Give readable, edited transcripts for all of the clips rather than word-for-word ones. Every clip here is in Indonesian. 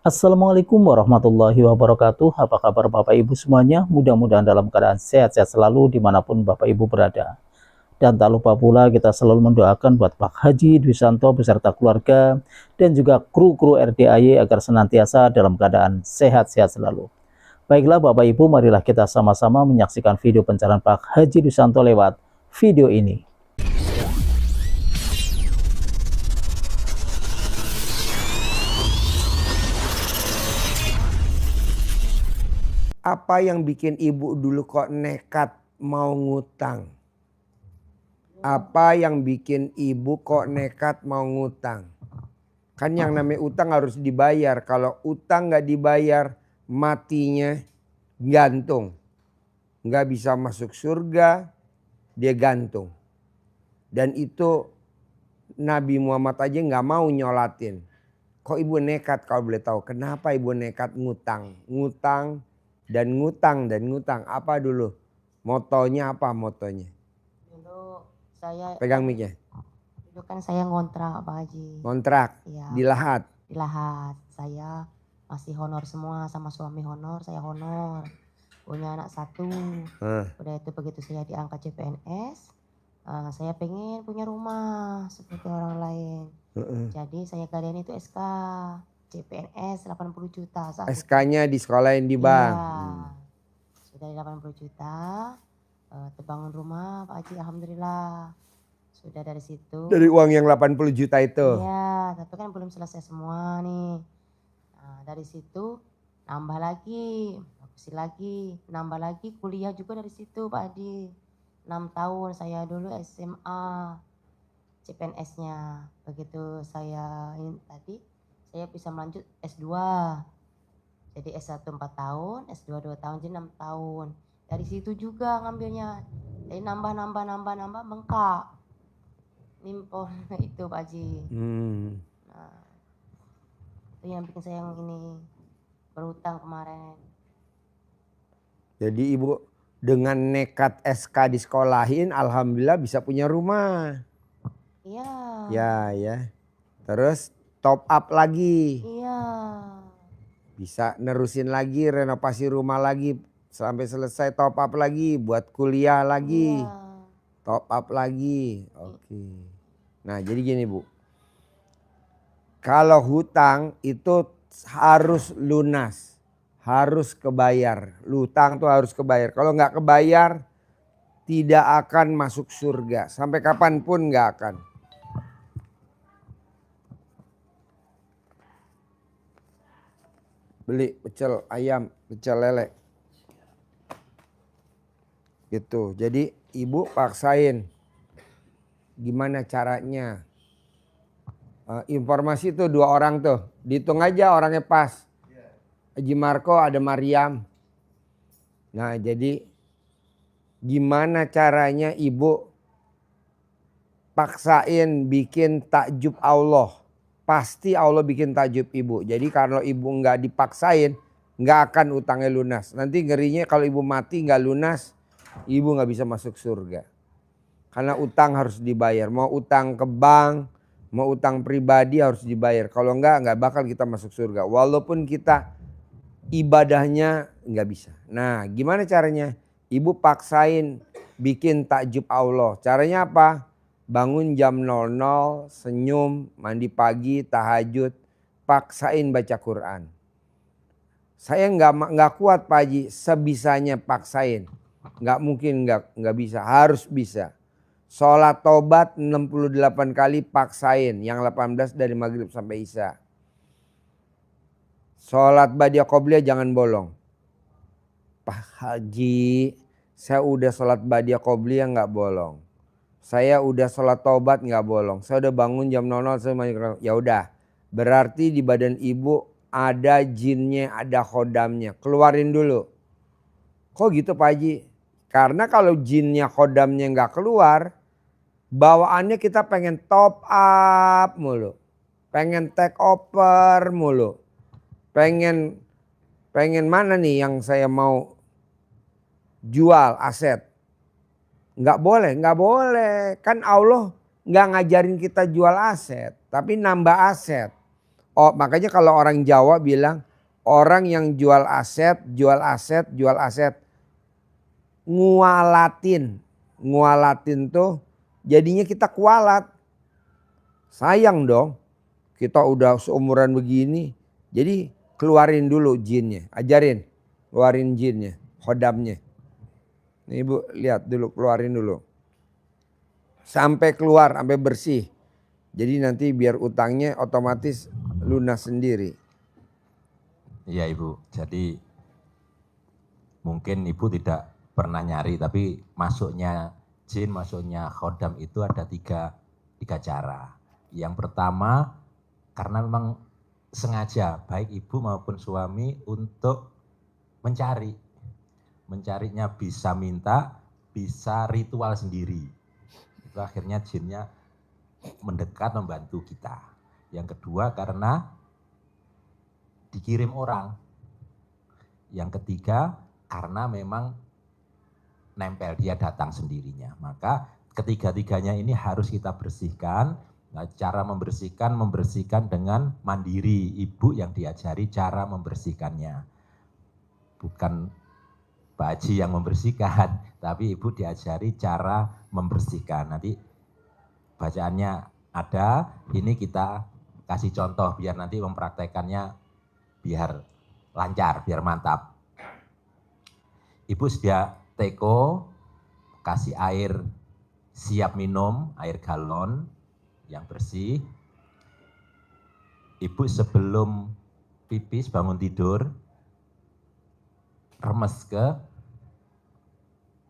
Assalamualaikum warahmatullahi wabarakatuh. Apa kabar Bapak Ibu semuanya? Mudah-mudahan dalam keadaan sehat-sehat selalu dimanapun Bapak Ibu berada. Dan tak lupa pula kita selalu mendoakan buat Pak Haji Dwi Santo beserta keluarga dan juga kru-kru RDAY agar senantiasa dalam keadaan sehat-sehat selalu. Baiklah Bapak Ibu, marilah kita sama-sama menyaksikan video pencarian Pak Haji Dwi Santo lewat video ini. Apa yang bikin ibu dulu kok nekat mau ngutang? Apa yang bikin ibu kok nekat mau ngutang? Kan yang namanya utang harus dibayar. Kalau utang nggak dibayar, matinya gantung. Nggak bisa masuk surga, dia gantung. Dan itu Nabi Muhammad aja nggak mau nyolatin. Kok ibu nekat kalau boleh tahu? Kenapa ibu nekat ngutang? Ngutang dan ngutang. Apa dulu? Motonya apa motonya? Dulu saya Pegang mic-nya. dulu kan saya ngontrak Pak Haji. Kontrak Iya, di Lahat. di Lahat. Saya masih honor semua sama suami honor, saya honor. Punya anak satu. Udah itu begitu saya diangkat CPNS, saya pengen punya rumah seperti orang lain. Jadi saya gadain itu SK CPNS 80 juta saat itu. SK-nya di sekolahin di bank. Iya. Sudah 80 juta, terbangun rumah Pak Haji, alhamdulillah. Sudah dari situ. Dari uang yang 80 juta itu. Iya, tapi kan belum selesai semua nih. Nah, dari situ nambah lagi, hapusin lagi, nambah lagi kuliah juga dari situ Pak Haji. 6 tahun saya dulu SMA CPNS-nya. Begitu saya ini tadi, saya bisa melanjut S2. Jadi S1 4 tahun, S2 2 tahun, jadi 6 tahun. Dari situ juga ngambilnya. Jadi nambah bengkak. Nimpon itu Pak Haji. Nah, itu yang bikin saya yang ini berhutang kemarin. Jadi ibu dengan nekat SK disekolahin, alhamdulillah bisa punya rumah. Iya. Ya. Terus top up lagi. Iya. Bisa nerusin lagi, renovasi rumah lagi sampai selesai, top up lagi buat kuliah lagi. Iya. Top up lagi. Oke. Nah, jadi gini, Bu. Kalau hutang itu harus lunas, harus kebayar. Hutang tuh harus kebayar. Kalau nggak kebayar, tidak akan masuk surga. Sampai kapanpun nggak akan. Beli pecel ayam, pecel lele. Gitu. Jadi ibu paksain. Gimana caranya? Informasi tuh 2 orang tuh. Dihitung aja orangnya pas. Haji Marco ada Mariam. Nah, jadi gimana caranya ibu paksain bikin takjub Allah. Pasti Allah bikin takjub ibu. Jadi kalau ibu nggak dipaksain, nggak akan utangnya lunas. Nanti ngerinya kalau ibu mati nggak lunas, ibu nggak bisa masuk surga. Karena utang harus dibayar. Mau utang ke bank, mau utang pribadi harus dibayar. Kalau nggak bakal kita masuk surga. Walaupun kita ibadahnya nggak bisa. Nah, gimana caranya? Ibu paksain bikin takjub Allah. Caranya apa? Bangun jam 00, senyum, mandi pagi, tahajud, paksain baca Quran. Saya nggak kuat Pak Haji, sebisanya paksain. Nggak mungkin nggak bisa, harus bisa. Sholat tobat 68 kali paksain, yang 18 dari maghrib sampai isya. Sholat badiah qobliyah jangan bolong. Pak Haji, saya udah sholat badiah qobliyah nggak bolong. Saya udah sholat taubat nggak bolong. Saya udah bangun jam 00. Ya udah, berarti di badan ibu ada jinnya, ada khodamnya. Keluarin dulu. Kok gitu Pak Haji? Karena kalau jinnya khodamnya nggak keluar, bawaannya kita pengen top up mulu, pengen take over mulu, pengen mana nih yang saya mau jual aset. Nggak boleh. Kan Allah nggak ngajarin kita jual aset, tapi nambah aset. Oh, makanya kalau orang Jawa bilang orang yang jual aset, jual aset, jual aset. Ngualatin. Ngualatin tuh jadinya kita kualat. Sayang dong. Kita udah seumuran begini. Jadi keluarin dulu jinnya. Ajarin. Keluarin jinnya. Khodamnya. Nih ibu lihat dulu, keluarin dulu. Sampai keluar, sampai bersih. Jadi nanti biar utangnya otomatis lunas sendiri. Iya Ibu, jadi mungkin Ibu tidak pernah nyari, tapi masuknya jin, masuknya khodam itu ada tiga cara. Yang pertama, karena memang sengaja baik ibu maupun suami untuk mencari. Mencarinya bisa minta, bisa ritual sendiri. Itu akhirnya jinnya mendekat membantu kita. Yang kedua karena dikirim orang. Yang ketiga karena memang nempel, dia datang sendirinya. Maka ketiga-tiganya ini harus kita bersihkan. Nah, cara membersihkan dengan mandiri. Ibu yang diajari cara membersihkannya. Bukan Pak Haji yang membersihkan, tapi ibu diajari cara membersihkan. Nanti bacaannya ada, ini kita kasih contoh biar nanti mempraktekannya biar lancar, biar mantap. Ibu sedia teko, kasih air siap minum, air galon yang bersih. Ibu sebelum pipis bangun tidur, remes ke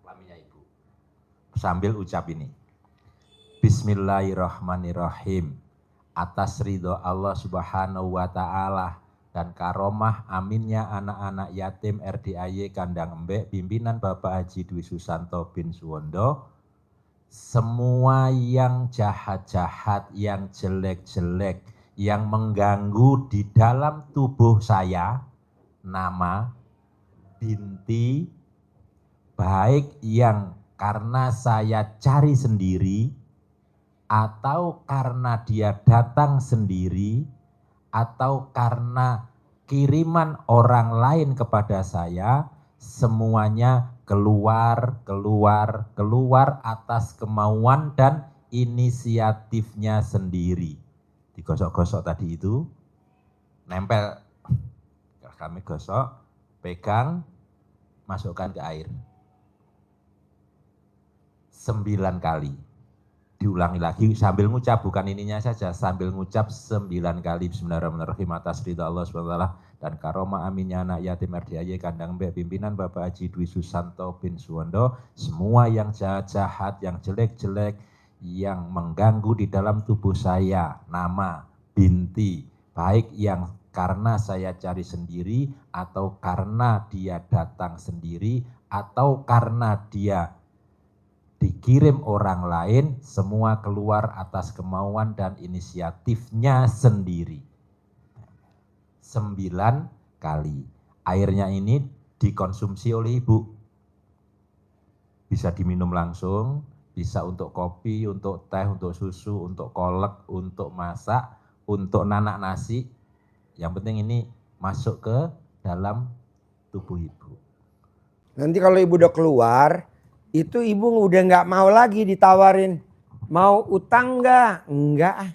kelaminnya ibu. Sambil ucap ini. Bismillahirrahmanirrahim. Atas ridho Allah Subhanahu wa Ta'ala dan karomah aminnya anak-anak yatim RDAY Kandang Embek pimpinan Bapak Haji Dwi Susanto bin Suwondo, semua yang jahat-jahat, yang jelek-jelek, yang mengganggu di dalam tubuh saya, nama, binti, baik yang karena saya cari sendiri, atau karena dia datang sendiri, atau karena kiriman orang lain kepada saya, semuanya keluar atas kemauan dan inisiatifnya sendiri. Digosok-gosok tadi itu, nempel, kami gosok, pegang, masukkan ke air. 9 kali. Diulangi lagi sambil ngucap, bukan ininya saja, sambil ngucap 9 kali. Bismillahirrahmanirrahim. Atas ridha Allah SWT dan karomah aminnya anak yatim RDAY Kandang Embek pimpinan Bapak Haji Dwi Susanto bin Suwondo, semua yang jahat-jahat, yang jelek-jelek, yang mengganggu di dalam tubuh saya, nama, binti, baik yang karena saya cari sendiri, atau karena dia datang sendiri, atau karena dia dikirim orang lain, semua keluar atas kemauan dan inisiatifnya sendiri. 9 kali. Airnya ini dikonsumsi oleh ibu. Bisa diminum langsung, bisa untuk kopi, untuk teh, untuk susu, untuk kolak, untuk masak, untuk nanak nasi. Yang penting ini masuk ke dalam tubuh ibu. Nanti kalau ibu udah keluar, itu ibu udah nggak mau lagi ditawarin. Mau utang nggak? Enggak.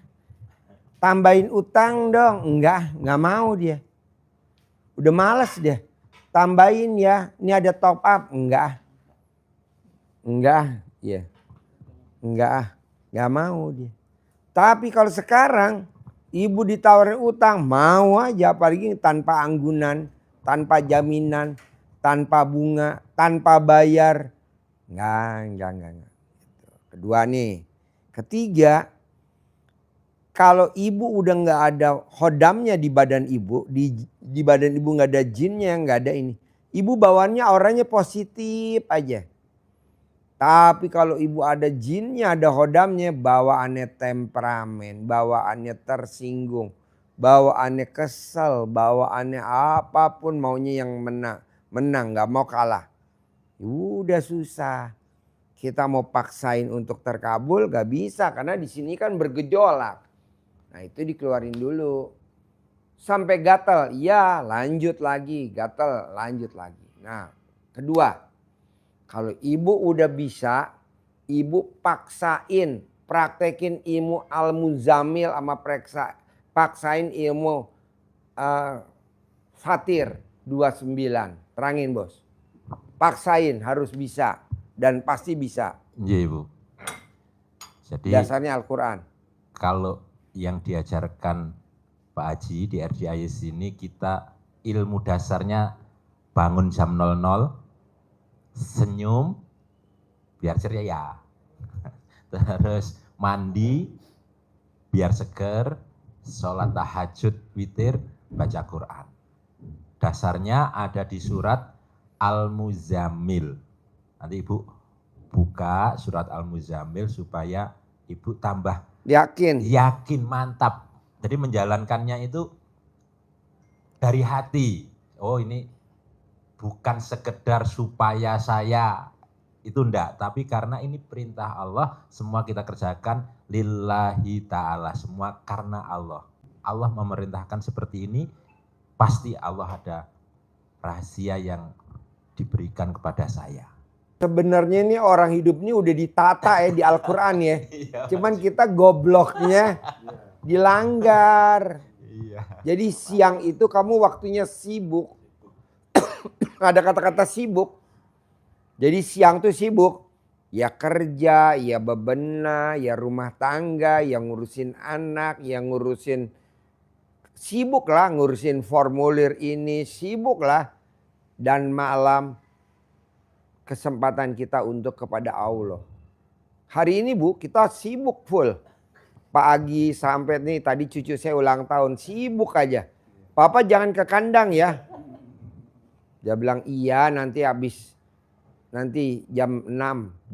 Tambahin utang dong? Enggak mau dia. Udah males dia. Tambahin ya, ini ada top up? Enggak, ya. Enggak mau dia. Tapi kalau sekarang ibu ditawarin utang, mau aja, apalagi tanpa anggunan, tanpa jaminan, tanpa bunga, tanpa bayar. Enggak. Kedua nih. Ketiga, kalau ibu udah nggak ada khodamnya di badan ibu, di badan ibu nggak ada jinnya, nggak ada ini. Ibu bawaannya auranya positif aja. Tapi kalau ibu ada jinnya, ada khodamnya, bawaannya temperamen, bawaannya tersinggung, bawaannya kesel, bawaannya apapun maunya yang menang, nggak mau kalah. Udah susah. Kita mau paksain untuk terkabul gak bisa karena di sini kan bergejolak. Nah itu dikeluarin dulu. sampai gatal. Ya lanjut lagi, gatal lanjut lagi. Nah kedua, kalau ibu udah bisa, ibu paksain praktekin ilmu Al-Muzammil sama paksain ilmu Fatir 29. Terangin bos. Paksain harus bisa dan pasti bisa. Iya Ibu. Jadi Dasarnya Al-Quran. kalau yang diajarkan Pak Haji di RDIS ini, kita ilmu dasarnya bangun jam 00, senyum, biar ceria ya. Terus mandi, biar seger, sholat tahajud, witir, baca Quran. Dasarnya ada di surat Al-Muzammil. Nanti Ibu buka surat Al-Muzammil supaya Ibu tambah Yakin. mantap. Jadi menjalankannya itu dari hati. Oh ini bukan sekedar supaya saya, itu enggak. Tapi karena ini perintah Allah, semua kita kerjakan lillahi ta'ala. Semua karena Allah. Allah memerintahkan seperti ini, pasti Allah ada rahasia yang diberikan kepada saya. Sebenarnya ini orang hidup ini udah ditata ya di Al-Quran ya. Cuman kita gobloknya dilanggar. Jadi siang itu kamu waktunya sibuk. Ada kata-kata sibuk. Jadi siang tuh sibuk. Ya kerja, ya bebenah, ya rumah tangga, ya ngurusin anak, ya ngurusin. Sibuk lah ngurusin formulir ini, sibuk lah. Dan malam kesempatan kita untuk kepada Allah. Hari ini Bu, kita sibuk full. Pak Agi sampai nih tadi cucu saya ulang tahun, sibuk aja. Papa jangan ke kandang ya. Dia bilang iya nanti habis. Nanti jam 6,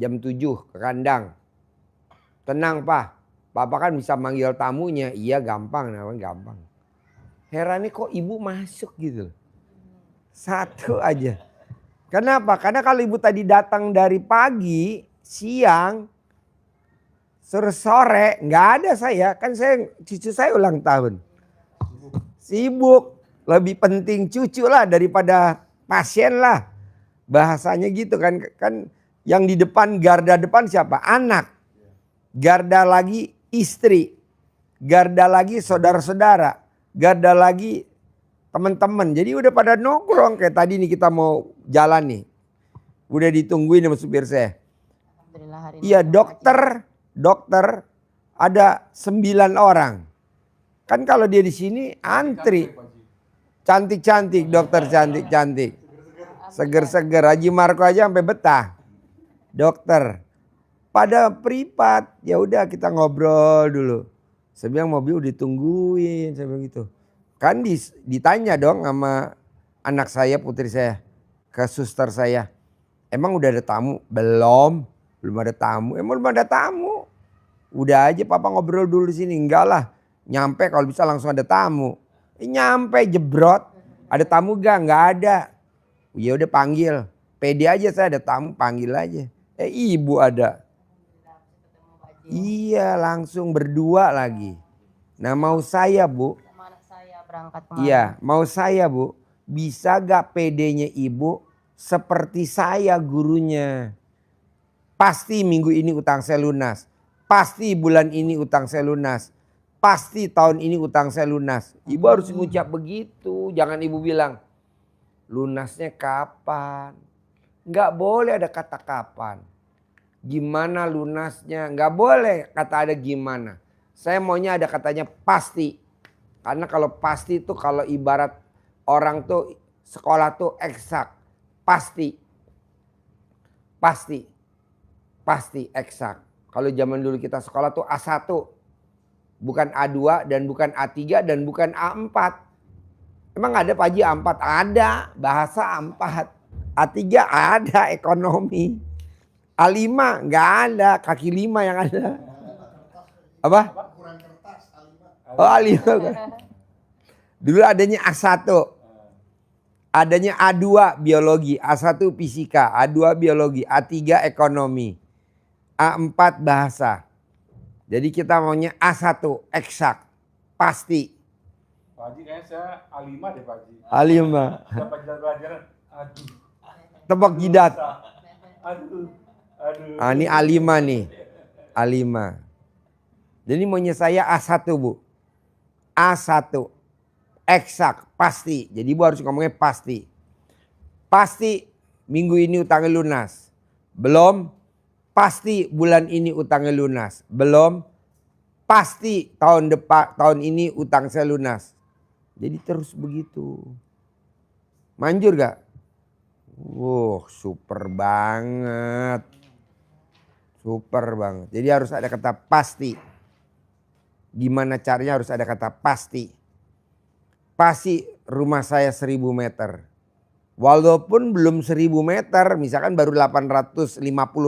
jam 7 ke kandang. Tenang Pak, Papa kan bisa manggil tamunya. Iya gampang, namanya gampang. Herannya kok ibu masuk gitu. Satu aja. Kenapa? Karena kalau ibu tadi datang dari pagi, siang, sore, nggak ada saya. Kan cucu saya ulang tahun. Sibuk. Lebih penting cucu lah daripada pasien lah. Bahasanya gitu kan. Kan yang di depan, garda depan siapa? Anak. Garda lagi istri. Garda lagi saudara-saudara. Garda lagi teman-teman. Jadi udah pada nongkrong. Kayak tadi nih kita mau jalan nih. Udah ditungguin sama supir saya. Alhamdulillah hari ini Iya kita dokter ada 9 orang. Kan kalau dia di sini antri. Cantik-cantik dokter, cantik-cantik. Seger-seger. Haji Marco aja sampai betah. Dokter. Pada privat. Ya udah kita ngobrol dulu. Saya bilang mobil udah ditungguin. Saya bilang gitu. Kan ditanya dong sama anak saya, putri saya. Ke suster saya. Emang udah ada tamu? Belum. Belum ada tamu. Emang belum ada tamu? Udah aja papa ngobrol dulu di sini. Enggak lah. Nyampe kalau bisa langsung ada tamu. Nyampe jebrot. Ada tamu gak? Enggak ada. Ya udah panggil. Pede aja saya ada tamu, panggil aja. Ibu ada. Iya langsung berdua lagi. Nah mau saya Bu. sama anak saya berangkat kemarin. Iya mau saya Bu. Bisa gak pedenya ibu seperti saya gurunya. Pasti minggu ini utang saya lunas. Pasti bulan ini utang saya lunas. Pasti tahun ini utang saya lunas. Ibu harus mengucap begitu. Jangan ibu bilang lunasnya kapan. Nggak boleh ada kata kapan. Gimana lunasnya. Nggak boleh kata ada gimana. Saya maunya ada katanya pasti. Karena kalau pasti itu kalau ibarat orang tuh sekolah tuh eksak. Pasti. Pasti. Pasti eksak. Kalau zaman dulu kita sekolah tuh A1. Bukan A2 dan bukan A3 dan bukan A4. Emang ada Pak Haji A4? Ada. Bahasa A4. A3 ada ekonomi. A5 nggak ada. Kaki 5 yang ada. Apa? Oh A5. Dulu adanya A1. Adanya A2 biologi. A1 fisika. A2 biologi. A3 ekonomi. A4 bahasa. Jadi kita maunya A1 eksak. Pasti. Pak Haji kayaknya saya A5 deh Pak Haji. A5. Dapat pelajaran, aduh, Tebak jidat. aduh, aduh. Ah, ini A5 nih. A5. Jadi maunya saya A1 Bu. A1. Eksak, pasti. Jadi Ibu harus ngomongnya pasti. Pasti minggu ini utangnya lunas. Belum. Pasti bulan ini utangnya lunas. Belum. Pasti tahun ini utang saya lunas. Jadi terus begitu. Manjur gak? Super banget. Super banget. Jadi harus ada kata pasti. Gimana caranya harus ada kata pasti. Pasti rumah saya 1000 meter. Walaupun belum 1000 meter, misalkan baru 850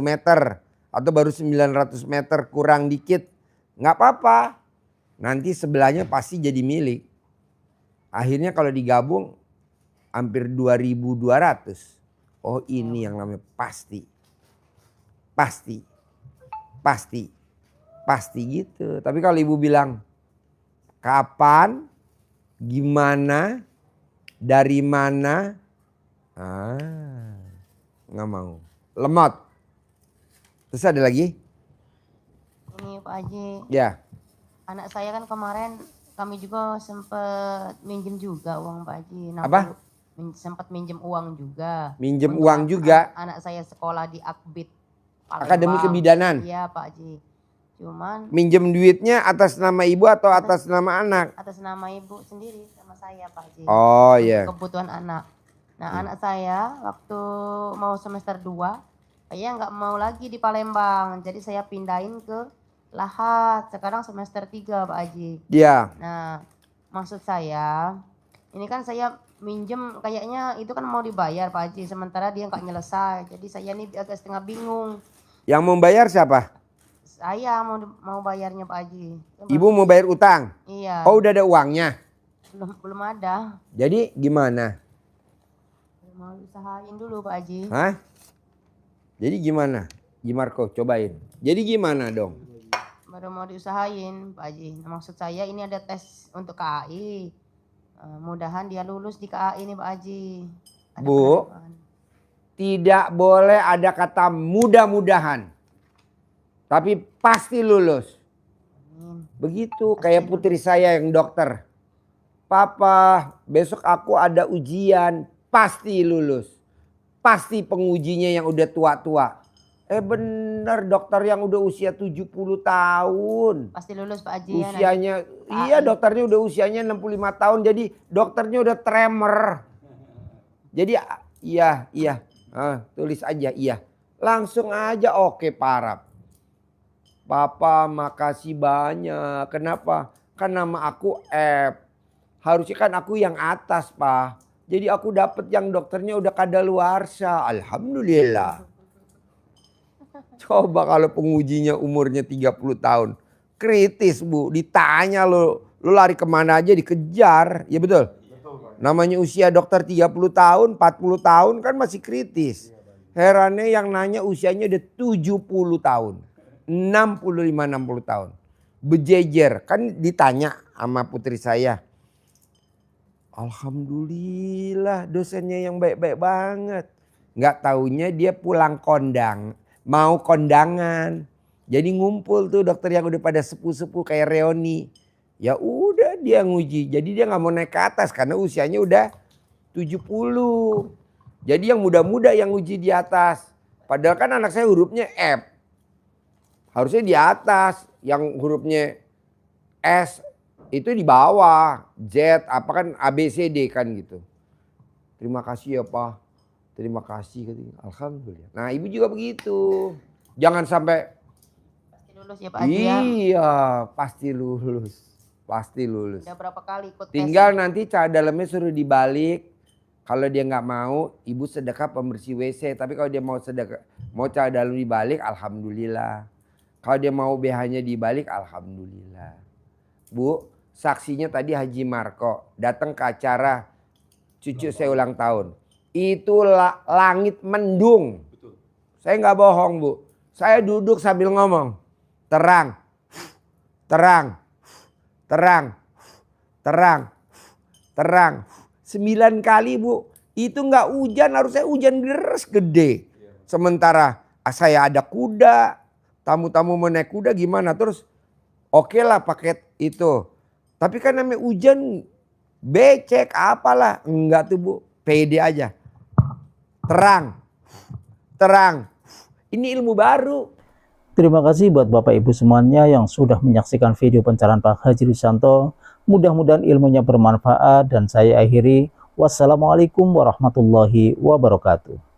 meter. Atau baru 900 meter kurang dikit. Nggak apa-apa. Nanti sebelahnya pasti jadi milik. Akhirnya kalau digabung hampir 2200. Oh ini yang namanya pasti. Pasti. Pasti. Pasti gitu. Tapi kalau ibu bilang kapan, gimana, dari mana, nggak mau. Lemot. Terus ada lagi? Ini Pak Haji, Ya. anak saya kan kemarin kami juga sempat minjem juga uang Pak Haji. Apa? Sempat minjem uang juga. Minjem Untuk uang juga. Anak saya sekolah di Akbit Palembang. Akademi Kebidanan. Iya Pak Haji. Cuman Minjem duitnya atas nama ibu atau atas nama anak? atas nama ibu sendiri sama saya Pak Haji. Oh iya. Kebutuhan anak. Nah anak saya waktu mau semester 2, saya nggak mau lagi di Palembang. Jadi saya pindahin ke Lahat. Sekarang semester 3 Pak Haji. Iya. Nah maksud saya, ini kan saya minjem kayaknya itu kan mau dibayar Pak Haji. Sementara dia nggak nyelesai. Jadi saya ini agak setengah bingung. Yang membayar siapa? Saya mau bayarnya Pak Haji. Ibu mau bayar utang? Iya. Oh udah ada uangnya? Belum ada. Jadi gimana? Mau usahain dulu Pak Haji. Hah? Jadi gimana? Gimarko cobain. Jadi gimana dong? Baru mau diusahain Pak Haji. Nah, maksud saya ini ada tes untuk KAI. Mudahan dia lulus di KAI nih Pak Haji. Ada Bu, penerimaan. tidak boleh ada kata mudah-mudahan. Tapi pasti lulus. Amin. Begitu kayak putri saya yang dokter. Papa, besok aku ada ujian. Pasti lulus. Pasti pengujinya yang udah tua-tua. Bener dokter yang udah usia 70 tahun. Pasti lulus Pak Haji. Usianya, iya dokternya udah usianya 65 tahun. Jadi dokternya udah tremor. Jadi iya. Tulis aja iya. Langsung aja oke Parap. Papa makasih banyak. Kenapa? Kan nama aku F. Harusnya kan aku yang atas Pak. Jadi aku dapat yang dokternya udah kadaluarsa. Alhamdulillah. Coba kalau pengujinya umurnya 30 tahun. Kritis Bu. Ditanya lo lari kemana aja dikejar. Ya betul? Namanya usia dokter 30 tahun, 40 tahun kan masih kritis. Herannya yang nanya usianya udah 70 tahun. 65-60 tahun. Bejejer. Kan ditanya sama putri saya. Alhamdulillah dosennya yang baik-baik banget. Nggak taunya dia pulang kondang. Mau kondangan. Jadi ngumpul tuh dokter yang udah pada sepuh-sepuh kayak reoni. Ya udah dia nguji. Jadi dia nggak mau naik ke atas karena usianya udah 70. Jadi yang muda-muda yang uji di atas. Padahal kan anak saya hurufnya F. Harusnya di atas, yang hurufnya S itu di bawah, Z apa kan ABCD kan gitu. Terima kasih ya Pak, terima kasih katanya. Alhamdulillah. Nah ibu juga begitu, jangan sampai. Pasti lulus ya Pak Haji ya. Iya pasti lulus, pasti lulus. Udah berapa kali ikut tes? Tinggal nanti cara dalamnya suruh dibalik. Kalau dia nggak mau, ibu sedekah pembersih WC. Tapi kalau dia mau sedekah, mau cara dalam dibalik, alhamdulillah. Kalau dia mau BH-nya dibalik, alhamdulillah. Bu, saksinya tadi Haji Marko datang ke acara cucu saya ulang tahun. Itu langit mendung. Saya nggak bohong Bu. Saya duduk sambil ngomong, terang, terang, terang, terang. terang. 9 kali Bu. Itu nggak hujan, harusnya hujan deras gede. Sementara saya ada kuda, tamu-tamu mau naik kuda gimana? Terus oke lah paket itu. Tapi kan namanya hujan, becek apalah. Enggak tuh Bu, pede aja. Terang, terang. Ini ilmu baru. Terima kasih buat Bapak Ibu semuanya yang sudah menyaksikan video pencerahan Pak Haji Risyanto. Mudah-mudahan ilmunya bermanfaat dan saya akhiri. Wassalamualaikum warahmatullahi wabarakatuh.